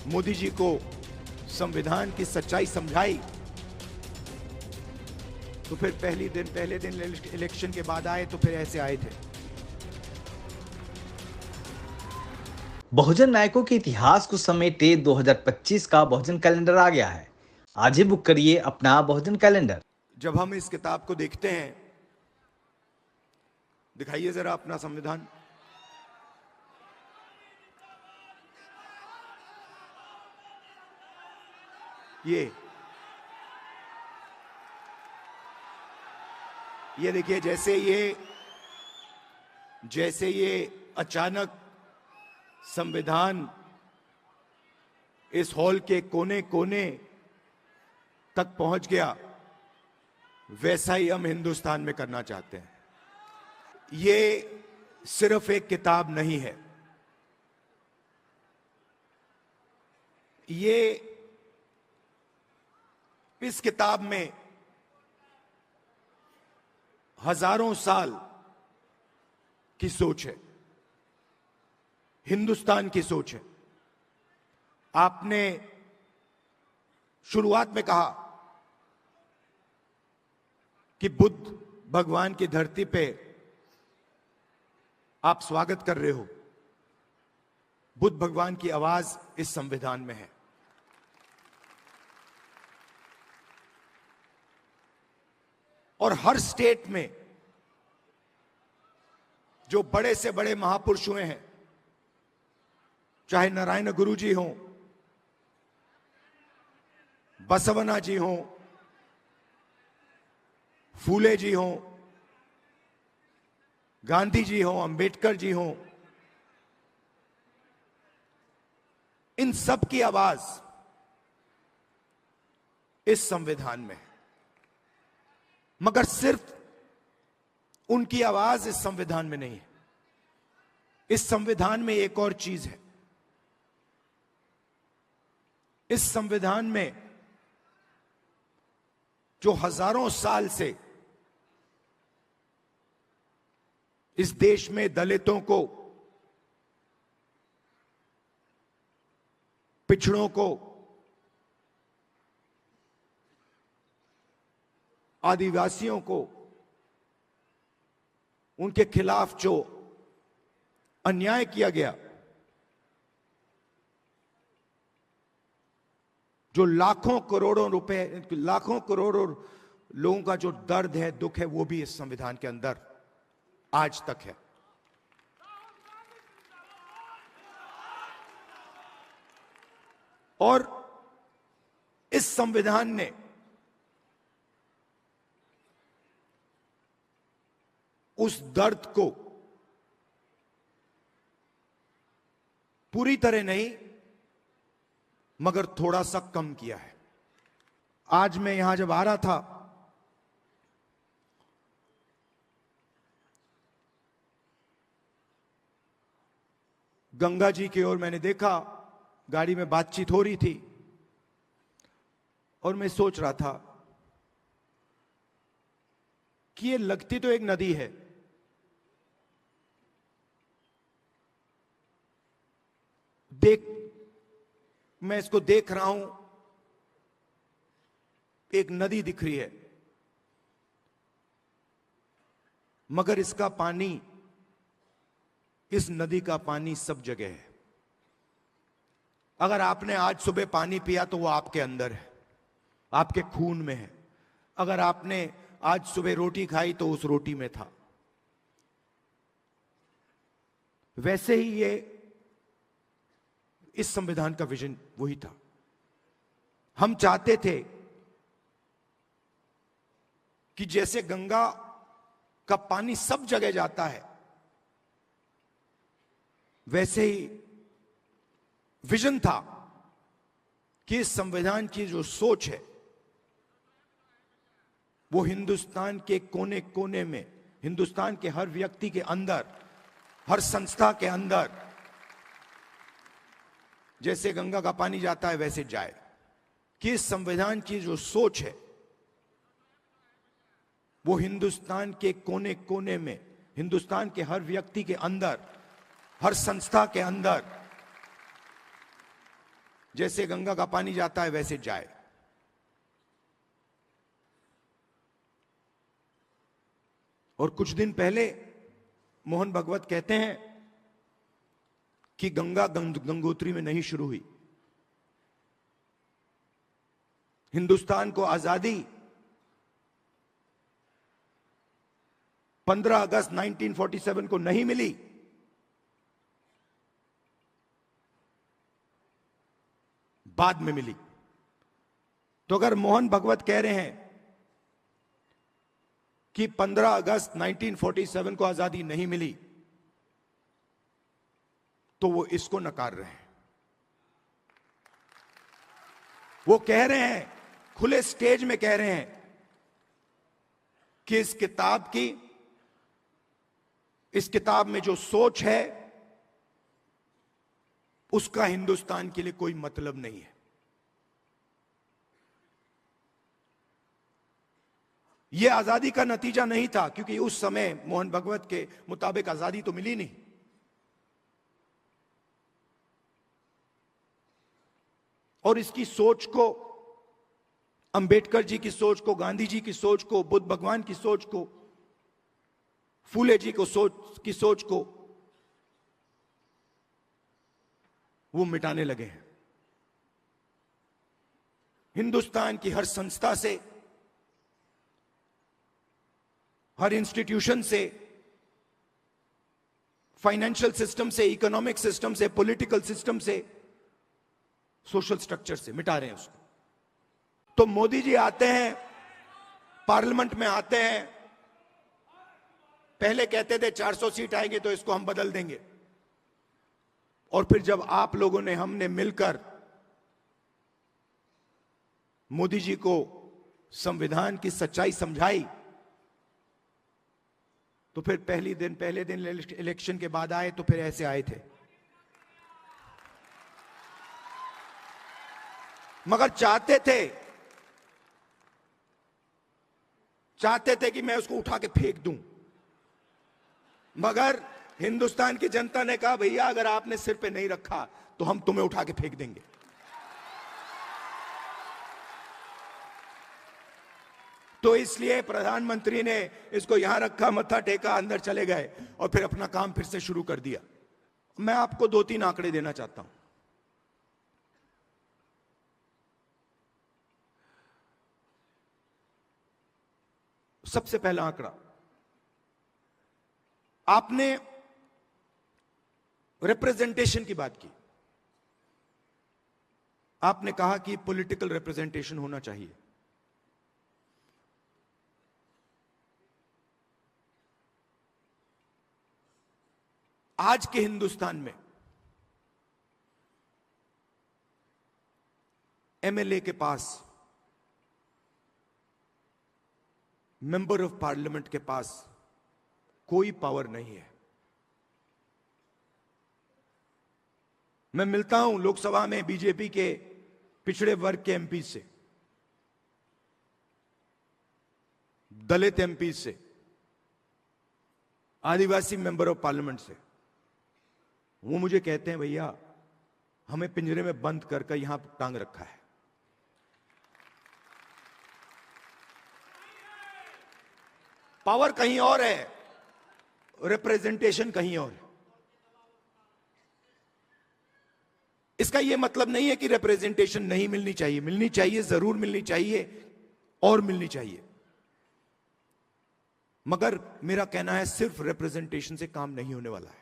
मोदी जी को संविधान की सच्चाई समझाई तो फिर पहले दिन इलेक्शन के बाद आए तो फिर ऐसे आए थे। बहुजन नायकों के इतिहास को समेटे 2025 का बहुजन कैलेंडर आ गया है। आज ही बुक करिए अपना बहुजन कैलेंडर। जब हम इस किताब को देखते हैं, दिखाइए जरा अपना संविधान। ये देखिए, जैसे ये अचानक संविधान इस हॉल के कोने कोने तक पहुंच गया, वैसा ही हम हिंदुस्तान में करना चाहते हैं। ये सिर्फ एक किताब नहीं है, ये इस किताब में हजारों साल की सोच है, हिंदुस्तान की सोच है। आपने शुरुआत में कहा कि बुद्ध भगवान की धरती पे आप स्वागत कर रहे हो। बुद्ध भगवान की आवाज इस संविधान में है। और हर स्टेट में जो बड़े से बड़े महापुरुष हुए हैं, चाहे नारायण गुरु जी हों, बसवना जी हों, फूले जी हों, गांधी जी हों, अंबेडकर जी हों, इन सब की आवाज इस संविधान में है। मगर सिर्फ उनकी आवाज इस संविधान में नहीं है। इस संविधान में एक और चीज है। इस संविधान में जो हजारों साल से इस देश में दलितों को, पिछड़ों को, आदिवासियों को, उनके खिलाफ जो अन्याय किया गया, जो लाखों करोड़ों रुपए, लाखों करोड़ों लोगों का जो दर्द है, दुख है, वो भी इस संविधान के अंदर आज तक है। और इस संविधान ने उस दर्द को पूरी तरह नहीं मगर थोड़ा सा कम किया है। आज मैं यहां जब आ रहा था, गंगा जी की ओर मैंने देखा, गाड़ी में बातचीत हो रही थी और मैं सोच रहा था कि ये लगती तो एक नदी है, मैं इसको देख रहा हूं, एक नदी दिख रही है, मगर इसका पानी, इस नदी का पानी सब जगह है। अगर आपने आज सुबह पानी पिया तो वो आपके अंदर है, आपके खून में है। अगर आपने आज सुबह रोटी खाई तो उस रोटी में था। वैसे ही ये इस संविधान का विजन वही था। हम चाहते थे कि जैसे गंगा का पानी सब जगह जाता है, वैसे ही विजन था कि इस संविधान की जो सोच है वो हिंदुस्तान के कोने कोने में, हिंदुस्तान के हर व्यक्ति के अंदर, हर संस्था के अंदर जैसे गंगा का पानी जाता है वैसे जाए। कि इस संविधान की जो सोच है वो हिंदुस्तान के कोने कोने में, हिंदुस्तान के हर व्यक्ति के अंदर, हर संस्था के अंदर जैसे गंगा का पानी जाता है वैसे जाए। और कुछ दिन पहले मोहन भगवत कहते हैं कि गंगा गंगोत्री में नहीं शुरू हुई। हिंदुस्तान को आजादी 15 अगस्त 1947 को नहीं मिली, बाद में मिली। तो अगर मोहन भगवत कह रहे हैं कि 15 अगस्त 1947 को आजादी नहीं मिली, तो वो इसको नकार रहे हैं। वो कह रहे हैं, खुले स्टेज में कह रहे हैं कि इस किताब में जो सोच है उसका हिंदुस्तान के लिए कोई मतलब नहीं है। यह आजादी का नतीजा नहीं था, क्योंकि उस समय मोहन भगवत के मुताबिक आजादी तो मिली नहीं। और इसकी सोच को, अंबेडकर जी की सोच को, गांधी जी की सोच को, बुद्ध भगवान की सोच को, फूले जी को सोच को वो मिटाने लगे हैं। हिंदुस्तान की हर संस्था से, हर इंस्टीट्यूशन से, फाइनेंशियल सिस्टम से, इकोनॉमिक सिस्टम से, पॉलिटिकल सिस्टम से, सोशल स्ट्रक्चर से मिटा रहे हैं उसको। तो मोदी जी आते हैं, पार्लियामेंट में आते हैं, पहले कहते थे 400 सीट आएंगे तो इसको हम बदल देंगे, और फिर जब आप लोगों ने, हमने मिलकर मोदी जी को संविधान की सच्चाई समझाई, तो फिर पहले दिन इलेक्शन के बाद आए तो फिर ऐसे आए थे। मगर चाहते थे कि मैं उसको उठा के फेंक दूं, मगर हिंदुस्तान की जनता ने कहा, भैया अगर आपने सिर पे नहीं रखा तो हम तुम्हें उठा के फेंक देंगे। तो इसलिए प्रधानमंत्री ने इसको यहां रखा, मत्था टेका, अंदर चले गए और फिर अपना काम फिर से शुरू कर दिया। मैं आपको 2-3 आंकड़े देना चाहता हूं। सबसे पहला आंकड़ा, आपने रिप्रेजेंटेशन की बात की। आपने कहा कि पॉलिटिकल रिप्रेजेंटेशन होना चाहिए। आज के हिंदुस्तान में एमएलए के पास, मेंबर ऑफ पार्लियामेंट के पास कोई पावर नहीं है। मैं मिलता हूं लोकसभा में बीजेपी के पिछड़े वर्ग के एमपी से, दलित एमपी से, आदिवासी मेंबर ऑफ पार्लियामेंट से। वो मुझे कहते हैं, भैया हमें पिंजरे में बंद कर यहां टांग रखा है। पावर कहीं और है, रिप्रेजेंटेशन कहीं और है। इसका यह मतलब नहीं है कि रिप्रेजेंटेशन नहीं मिलनी चाहिए, मिलनी चाहिए, जरूर मिलनी चाहिए और मिलनी चाहिए। मगर मेरा कहना है सिर्फ रिप्रेजेंटेशन से काम नहीं होने वाला है।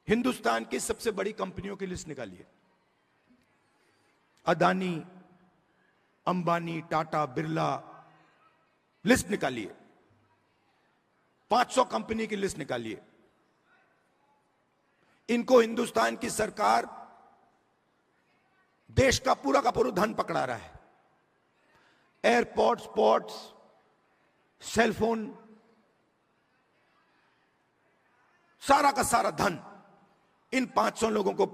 हिंदुस्तान की सबसे बड़ी कंपनियों की लिस्ट निकालिए, अदानी, अंबानी, टाटा, बिरला, लिस्ट निकालिए। 500 कंपनी की लिस्ट निकालिए। इनको हिंदुस्तान की सरकार देश का पूरा धन पकड़ा रहा है। एयरपोर्ट्स, पोर्ट्स, सेलफोन, सारा का सारा धन इन 500 लोगों को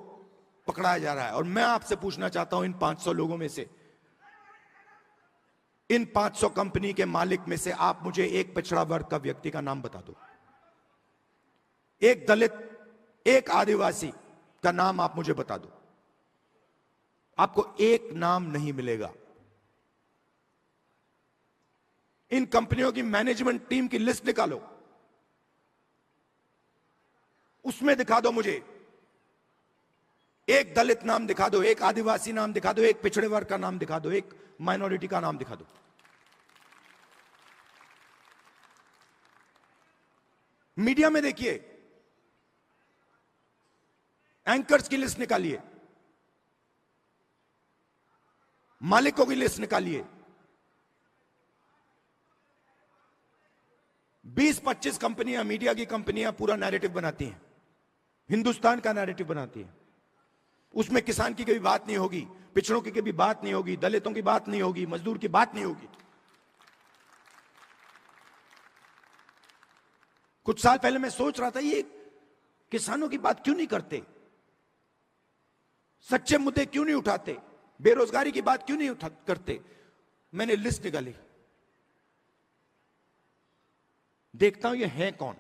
पकड़ाया जा रहा है। और मैं आपसे पूछना चाहता हूं, इन 500 लोगों में से, इन 500 कंपनी के मालिक में से आप मुझे एक पिछड़ा वर्ग का व्यक्ति का नाम बता दो। एक दलित, एक आदिवासी, का नाम आप मुझे बता दो, आपको एक नाम नहीं मिलेगा। इन कंपनियों की मैनेजमेंट टीम की लिस्ट निकालो, उसमें दिखा दो मुझे एक दलित नाम दिखा दो, एक आदिवासी नाम दिखा दो, एक पिछड़े वर्ग का नाम दिखा दो, एक माइनॉरिटी का नाम दिखा दो। मीडिया में देखिए, एंकर्स की लिस्ट निकालिए, मालिकों की लिस्ट निकालिए, 20-25 कंपनियां, मीडिया की कंपनियां पूरा नैरेटिव बनाती हैं, हिंदुस्तान का नैरेटिव बनाती हैं। उसमें किसान की कभी बात नहीं होगी, पिछड़ों की कभी बात नहीं होगी, दलितों की बात नहीं होगी, मजदूर की बात नहीं होगी। कुछ साल पहले मैं सोच रहा था, ये किसानों की बात क्यों नहीं करते, सच्चे मुद्दे क्यों नहीं उठाते, बेरोजगारी की बात क्यों नहीं करते। मैंने लिस्ट निकाली, देखता हूं ये है कौन।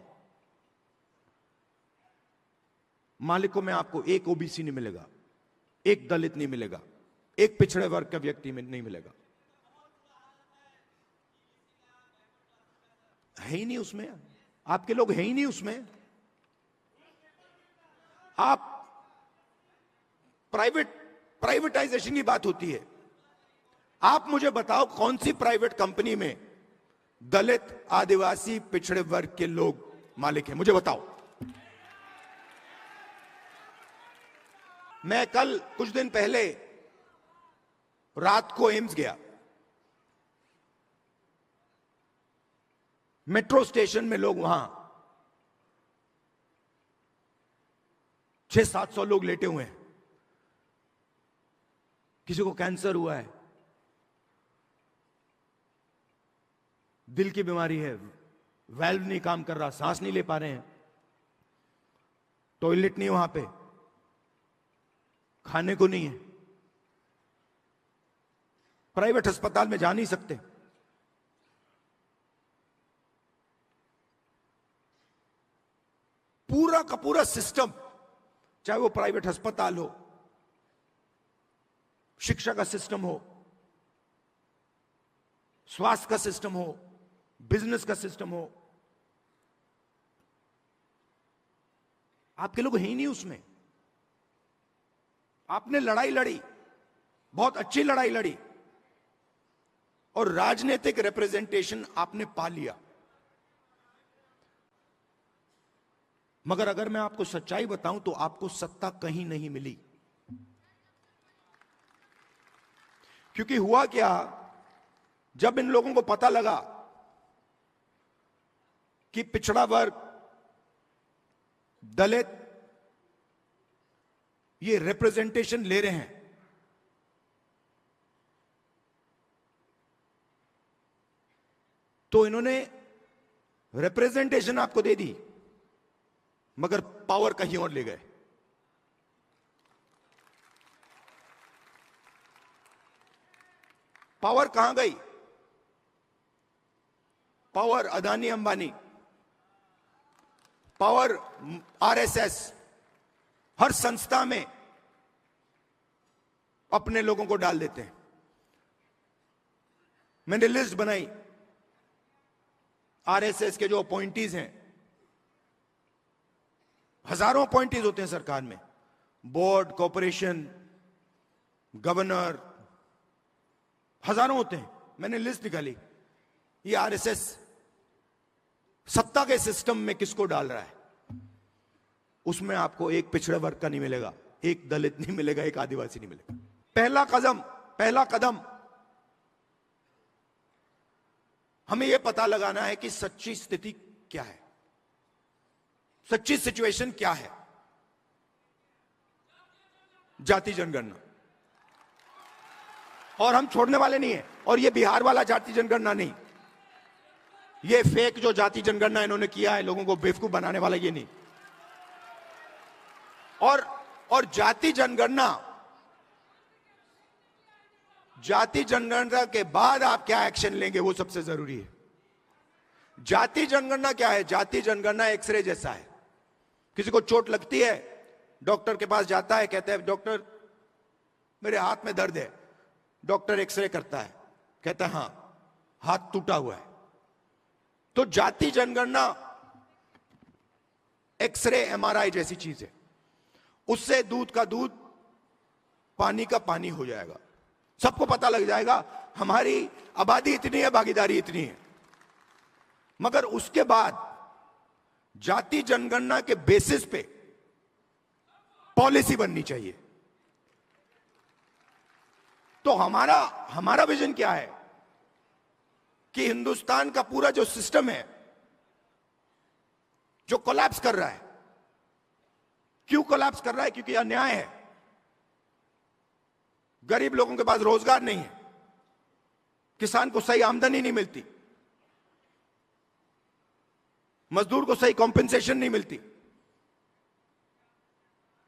मालिकों में आपको एक ओबीसी नहीं मिलेगा, एक दलित नहीं मिलेगा, एक पिछड़े वर्ग का व्यक्ति में नहीं मिलेगा, है ही नहीं उसमें। आपके लोग है ही नहीं उसमें। आप प्राइवेटाइजेशन की बात होती है, आप मुझे बताओ कौन सी प्राइवेट कंपनी में दलित, आदिवासी, पिछड़े वर्ग के लोग मालिक हैं, मुझे बताओ। मैं कल कुछ दिन पहले रात को एम्स गया, मेट्रो स्टेशन में लोग वहां 600-700 लोग लेटे हुए हैं, किसी को कैंसर हुआ है, दिल की बीमारी है, वाल्व नहीं काम कर रहा, सांस नहीं ले पा रहे हैं, टॉयलेट नहीं वहां पे, खाने को नहीं है, प्राइवेट अस्पताल में जा नहीं सकते। पूरा का पूरा सिस्टम, चाहे वो प्राइवेट अस्पताल हो, शिक्षा का सिस्टम हो, स्वास्थ्य का सिस्टम हो, बिजनेस का सिस्टम हो, आपके लोग हैं ही नहीं उसमें। आपने लड़ाई लड़ी, बहुत अच्छी लड़ाई लड़ी, और राजनीतिक रिप्रेजेंटेशन आपने पा लिया। मगर अगर मैं आपको सच्चाई बताऊं तो आपको सत्ता कहीं नहीं मिली। क्योंकि हुआ क्या, जब इन लोगों को पता लगा कि पिछड़ा वर्ग, दलित ये रिप्रेजेंटेशन ले रहे हैं, तो इन्होंने रिप्रेजेंटेशन आपको दे दी, मगर पावर कहीं और ले गए। पावर कहां गई? Power Adani Ambani, power RSS, हर संस्था में अपने लोगों को डाल देते हैं। मैंने लिस्ट बनाई, आरएसएस के जो अपॉइंटीज हैं, हजारों अपॉइंटीज होते हैं सरकार में, बोर्ड, कॉर्पोरेशन, गवर्नर, हजारों होते हैं। मैंने लिस्ट निकाली, ये आरएसएस सत्ता के सिस्टम में किसको डाल रहा है। उसमें आपको एक पिछड़े वर्ग का नहीं मिलेगा, एक दलित नहीं मिलेगा, एक आदिवासी नहीं मिलेगा। पहला कदम हमें यह पता लगाना है कि सच्ची स्थिति क्या है, सच्ची सिचुएशन क्या है। जाति जनगणना, और हम छोड़ने वाले नहीं है। और ये बिहार वाला जाति जनगणना नहीं, ये फेक जो जाति जनगणना इन्होंने किया है लोगों को बेवकूफ बनाने वाला, ये नहीं। और जाति जनगणना के बाद आप क्या एक्शन लेंगे वो सबसे जरूरी है। जाति जनगणना क्या है? जाति जनगणना एक्सरे जैसा है। किसी को चोट लगती है डॉक्टर के पास जाता है, कहता है डॉक्टर मेरे हाथ में दर्द है। डॉक्टर एक्सरे करता है, कहता है हां हाथ टूटा हुआ है। तो जाति जनगणना एक्सरे एमआरआई जैसी चीज है, उससे दूध का दूध पानी का पानी हो जाएगा। सबको पता लग जाएगा हमारी आबादी इतनी है, भागीदारी इतनी है। मगर उसके बाद जाति जनगणना के बेसिस पे पॉलिसी बननी चाहिए। तो हमारा विजन क्या है कि हिंदुस्तान का पूरा जो सिस्टम है जो कोलैप्स कर रहा है, क्यों कोलैप्स कर रहा है? क्योंकि अन्याय है। गरीब लोगों के पास रोजगार नहीं है, किसान को सही आमदनी नहीं मिलती, मजदूर को सही कॉम्पेंसेशन नहीं मिलती।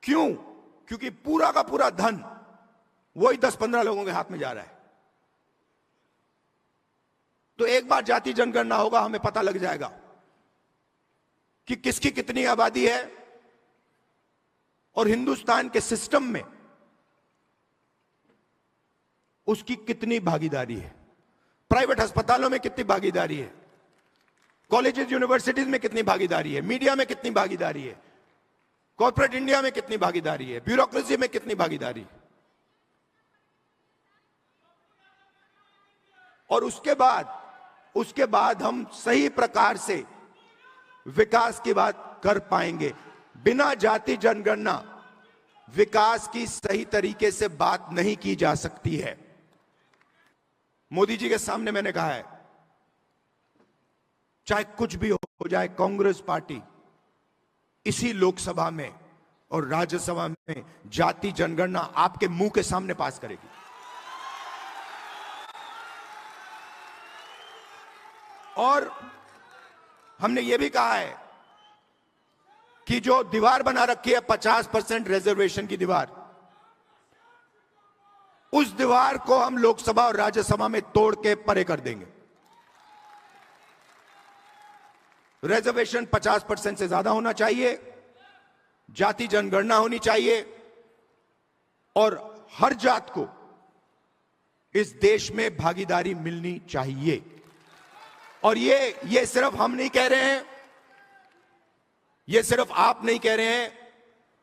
क्यों? क्योंकि पूरा का पूरा धन वही 10-15 लोगों के हाथ में जा रहा है। तो एक बार जाति जनगणना होगा, हमें पता लग जाएगा कि किसकी कितनी आबादी है और हिंदुस्तान के सिस्टम में उसकी कितनी भागीदारी है। प्राइवेट अस्पतालों में कितनी भागीदारी है, कॉलेजेस यूनिवर्सिटीज में कितनी भागीदारी है, मीडिया में कितनी भागीदारी है, कॉर्पोरेट इंडिया में कितनी भागीदारी है, ब्यूरोक्रेसी में कितनी भागीदारी है। और उसके बाद हम सही प्रकार से विकास की बात कर पाएंगे। बिना जाति जनगणना विकास की सही तरीके से बात नहीं की जा सकती है। मोदी जी के सामने मैंने कहा है, चाहे कुछ भी हो जाए, कांग्रेस पार्टी इसी लोकसभा में और राज्यसभा में जाति जनगणना आपके मुंह के सामने पास करेगी। और हमने यह भी कहा है कि जो दीवार बना रखी है 50% रिजर्वेशन की दीवार, उस दीवार को हम लोकसभा और राज्यसभा में तोड़ के परे कर देंगे। रिजर्वेशन 50% से ज्यादा होना चाहिए, जाति जनगणना होनी चाहिए और हर जात को इस देश में भागीदारी मिलनी चाहिए। और ये सिर्फ हम नहीं कह रहे हैं, ये सिर्फ आप नहीं कह रहे हैं,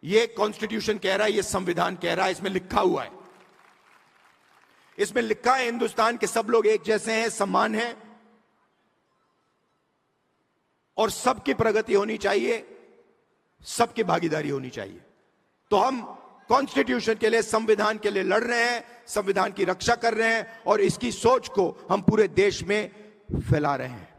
ये कॉन्स्टिट्यूशन कह रहा है, ये संविधान कह रहा है, इसमें लिखा हुआ है। इसमें लिखा है हिंदुस्तान के सब लोग एक जैसे हैं, समान हैं और सबकी प्रगति होनी चाहिए, सबकी भागीदारी होनी चाहिए। तो हम कॉन्स्टिट्यूशन के लिए, संविधान के लिए लड़ रहे हैं, संविधान की रक्षा कर रहे हैं और इसकी सोच को हम पूरे देश में फैला रहे हैं।